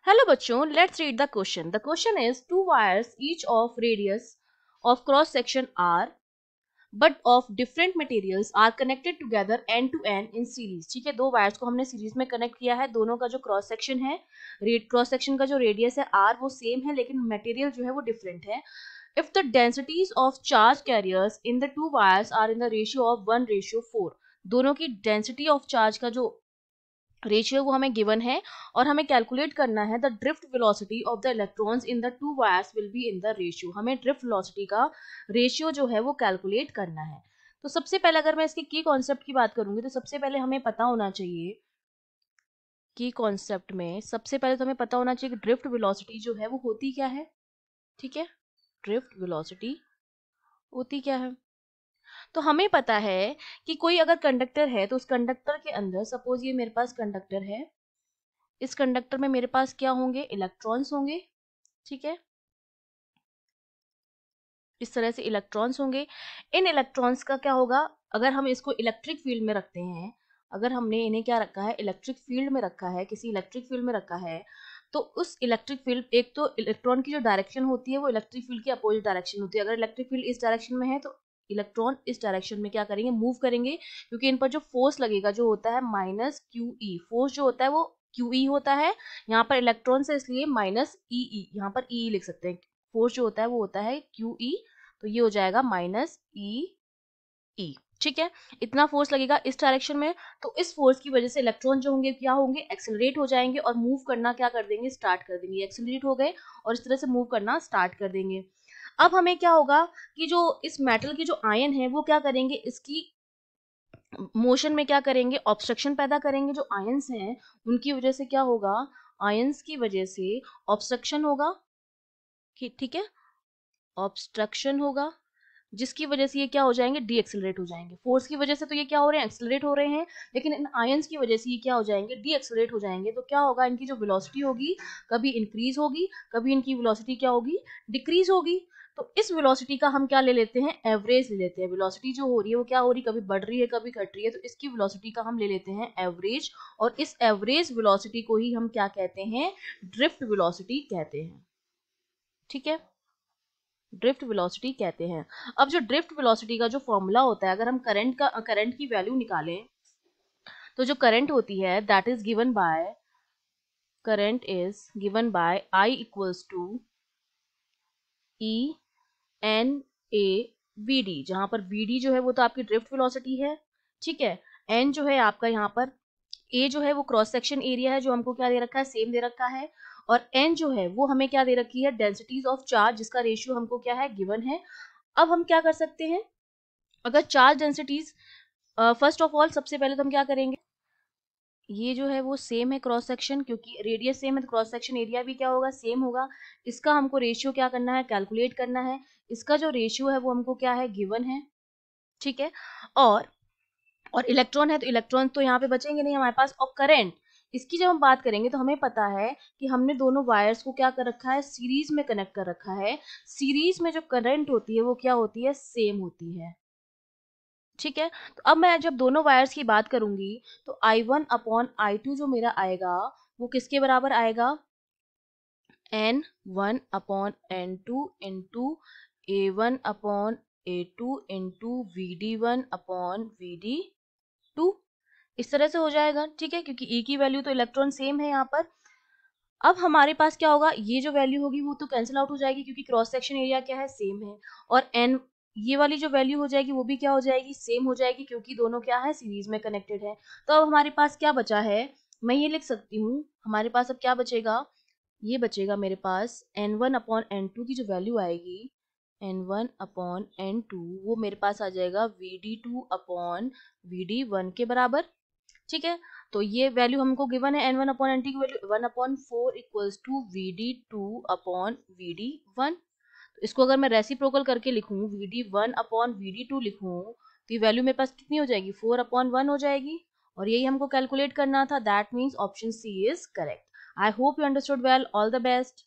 Hello बच्चों, let's read the question. The question is two wires each of radius of cross section r but of different materials are connected together end to end in series. ठीक है, दो wires को हमने series में connect किया है. दोनों का जो क्रॉस सेक्शन है, क्रॉस सेक्शन का जो रेडियस है r वो सेम है लेकिन मटेरियल जो है वो डिफरेंट है. If the densities of charge carriers in the two wires are in the ratio of 1:4, दोनों की डेंसिटी ऑफ चार्ज का जो रेशियो वो हमें गिवन है और हमें कैलकुलेट करना है the drift velocity of the electrons in the two wires will be in the ratio. हमें ड्रिफ्ट वेलोसिटी का रेशियो जो है वो कैलकुलेट करना है. तो सबसे पहले अगर मैं इसके की कॉन्सेप्ट की बात करूंगी तो सबसे पहले हमें पता होना चाहिए की कॉन्सेप्ट में सबसे पहले तो हमें पता होना चाहिए कि ड्रिफ्ट वेलोसिटी जो है वो होती क्या है. ठीक है, ड्रिफ्ट वेलोसिटी होती क्या है. तो हमें पता है कि कोई अगर कंडक्टर है तो उस कंडक्टर के अंदर सपोज ये मेरे पास कंडक्टर है, इस कंडक्टर में मेरे पास क्या होंगे, इलेक्ट्रॉन्स होंगे. ठीक है, इस तरह से इलेक्ट्रॉन्स होंगे. इन इलेक्ट्रॉन्स का क्या होगा, अगर हम इसको इलेक्ट्रिक फील्ड में रखते हैं, अगर हमने इन्हें क्या रखा है, इलेक्ट्रिक फील्ड में रखा है, किसी इलेक्ट्रिक फील्ड में रखा है, तो उस इलेक्ट्रिक फील्ड, एक तो इलेक्ट्रॉन की जो डायरेक्शन होती है वो इलेक्ट्रिक फील्ड की अपोजिट डायरेक्शन होती है. अगर इलेक्ट्रिक फील्ड इस डायरेक्शन में है तो इलेक्ट्रॉन इस डायरेक्शन में क्या करेंगे, मूव करेंगे, क्योंकि इन पर जो फोर्स लगेगा जो होता है माइनस क्यू ई, फोर्स जो होता है वो क्यू ई होता है. यहाँ पर इलेक्ट्रॉन से इसलिए माइनस ई ई, यहाँ पर ई लिख सकते हैं. फोर्स जो होता है वो होता है क्यू ई, तो ये हो जाएगा माइनस ई ई. ठीक है, इतना फोर्स लगेगा इस डायरेक्शन में, तो इस फोर्स की वजह से इलेक्ट्रॉन जो होंगे क्या होंगे, एक्सेलरेट हो जाएंगे और मूव करना क्या कर देंगे, स्टार्ट कर देंगे. एक्सेलरेट हो गए और इस तरह से मूव करना स्टार्ट कर देंगे. अब हमें क्या होगा कि जो इस मेटल की जो आयन है वो क्या करेंगे, इसकी मोशन में क्या करेंगे, ऑब्स्ट्रक्शन पैदा करेंगे. जो आयंस हैं उनकी वजह से क्या होगा, आयंस की वजह से ऑब्स्ट्रक्शन होगा. ठीक है, ऑब्स्ट्रक्शन होगा जिसकी वजह से ये क्या हो जाएंगे, डी एक्सेलरेट हो जाएंगे. फोर्स की वजह से तो ये क्या हो रहे हैं, एक्सेलरेट हो रहे हैं, लेकिन इन आयंस की वजह से ये क्या हो जाएंगे, डी एक्सेलरेट हो जाएंगे. तो क्या होगा, इनकी जो वेलोसिटी होगी कभी इंक्रीज होगी, कभी इनकी वेलोसिटी क्या होगी, डिक्रीज होगी. तो इस वेलोसिटी का हम क्या ले लेते हैं, एवरेज ले लेते हैं. वेलोसिटी जो हो रही है वो क्या हो रही है, कभी बढ़ रही है कभी घट रही है, तो इसकी वेलोसिटी का हम ले लेते हैं एवरेज, और इस एवरेज वेलोसिटी को ही हम क्या कहते हैं, ड्रिफ्ट वेलोसिटी कहते हैं. ठीक है, ड्रिफ्ट वेलोसिटी कहते हैं. अब जो ड्रिफ्ट वेलोसिटी का जो फॉर्मूला होता है, अगर हम करंट की वैल्यू निकालें तो जो करंट होती है that is given by, current is given by I equals to E N A V D, जहां पर वी डी जो है वो तो आपकी ड्रिफ्ट वेलोसिटी है. ठीक है, एन जो है आपका यहाँ पर, ए जो है वो क्रॉस सेक्शन एरिया है जो हमको क्या दे रखा है, सेम दे रखा है, और एन जो है वो हमें क्या दे रखी है, डेंसिटीज ऑफ चार्ज, जिसका रेशियो हमको क्या है, गिवन है. अब हम क्या कर सकते हैं, अगर charge densities, first of all सबसे पहले तो हम क्या करेंगे, ये जो है वो सेम है क्रॉस सेक्शन, क्योंकि रेडियस सेम है तो क्रॉस सेक्शन एरिया भी क्या होगा, सेम होगा. इसका हमको रेशियो क्या करना है, कैलकुलेट करना है. इसका जो रेशियो है वो हमको क्या है, गिवन है. ठीक है, और इलेक्ट्रॉन है तो इलेक्ट्रॉन तो यहाँ पे बचेंगे नहीं हमारे पास. और करंट, इसकी जब हम बात करेंगे तो हमें पता है कि हमने दोनों वायर्स को क्या कर रखा है, सीरीज में कनेक्ट कर रखा है. सीरीज में जो करंट होती है वो क्या होती है, सेम होती है. ठीक है, तो अब मैं जब दोनों वायर्स की बात करूंगी तो I1 अपॉन I2 जो मेरा आएगा वो किसके बराबर आएगा, N1 upon N2 into A1 upon A2 into VD1 upon VD2. इस तरह से हो जाएगा. ठीक है, क्योंकि E की वैल्यू तो इलेक्ट्रॉन सेम है यहाँ पर. अब हमारे पास क्या होगा, ये जो वैल्यू होगी वो तो कैंसिल आउट हो जाएगी क्योंकि क्रॉस सेक्शन एरिया क्या है, सेम है. और एन, ये वाली जो वैल्यू हो जाएगी वो भी क्या हो जाएगी, सेम हो जाएगी, क्योंकि दोनों क्या है, सीरीज में कनेक्टेड है. तो अब हमारे पास क्या बचा है, मैं ये लिख सकती हूँ, हमारे पास अब क्या बचेगा, ये बचेगा मेरे पास N1 अपॉन N2 की जो वैल्यू आएगी, N1 अपॉन N2 वो मेरे पास आ जाएगा VD2 अपॉन VD1 के बराबर. ठीक है, तो ये वैल्यू हमको गिवन है, N1 अपॉन NT की value 1/4 equals to VD2 upon VD1. तो इसको अगर मैं रेसिप्रोकल करके लिखूं, VD1 अपॉन VD2 लिखूं, तो ये वैल्यू मेरे पास कितनी हो जाएगी, 4/1 हो जाएगी. और यही हमको कैलकुलेट करना था. That means option C is correct. I hope you understood well. All the best.